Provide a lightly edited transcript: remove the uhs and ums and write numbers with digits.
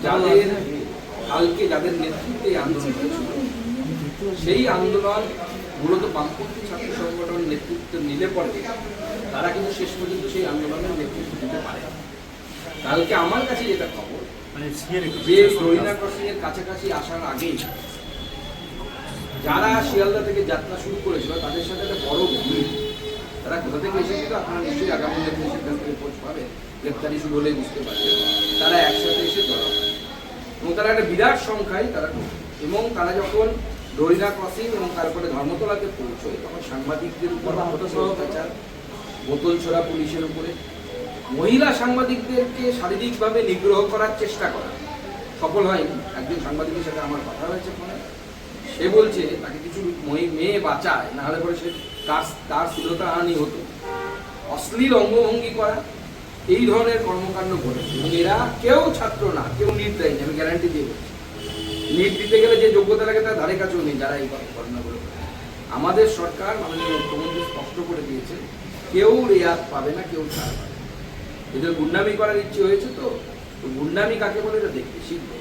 যাদের নেতৃত্বে এই আন্দোলন হয়েছিল, সেই আন্দোলন মূলত বামপন্থী ছাত্র সংগঠন নেতৃত্ব নিলে পরে তারা কিন্তু শেষ পর্যন্ত সেই আন্দোলনের নেতৃত্ব দিতে পারে। কালকে আমার কাছে যেটা খবর, যে ডরিনা ক্রসিং এর কাছাকাছি আসার আগেই যারা শিয়ালদা থেকে যাত্রা শুরু করেছিল তাদের সাথে একটা বড় ভিড়, তারা কোথা থেকে এসেছিল আপনারা নিশ্চয়ই আগামী দিনে সেখান থেকে খোঁজ পাবেন, গ্রেপ্তারি শুরু হলে বুঝতে পারবেন। তারা একসাথে এসে ধরা হয় এবং তারা একটা বিরাট সংখ্যায় তারা এবং তারা যখন ডরিনা ক্রসিং এবং তারপরে ধর্মতলাতে পৌঁছয় তখন সাংবাদিকদের উপর অত্যাচার, বোতল ছোড়া পুলিশের উপরে, মহিলা সাংবাদিকদেরকে শারীরিকভাবে নিগ্রহ করার চেষ্টা করা সফল হয়নি। একজন সাংবাদিকের সাথে আমার কথা হয়েছে ফোনে, সে বলছে তাকে কিছু মেয়ে বাঁচায়, না হলে পরে সে তার স্থূলতা হানি হতো। অশ্লীল অঙ্গভঙ্গি করা, এই ধরনের কর্মকাণ্ড করেছে এবং এরা কেউ ছাত্র না, কেউ নিট দেয়নি, আমি গ্যারান্টি দিয়ে বলছি। নিট দিতে গেলে যে যোগ্যতা লাগে তার ধারে কাছেও নেই যারা এই ঘটনাগুলো করে। আমাদের সরকার মাননীয় মুখ্যমন্ত্রী স্পষ্ট করে দিয়েছে কেউ রেয়াত পাবে না, কেউ ছাড় পাবে না। এদের গুন্ডামি করার ইচ্ছে হয়েছে, তো গুন্ডামি কাকে বলে এটা দেখতে শিখবে।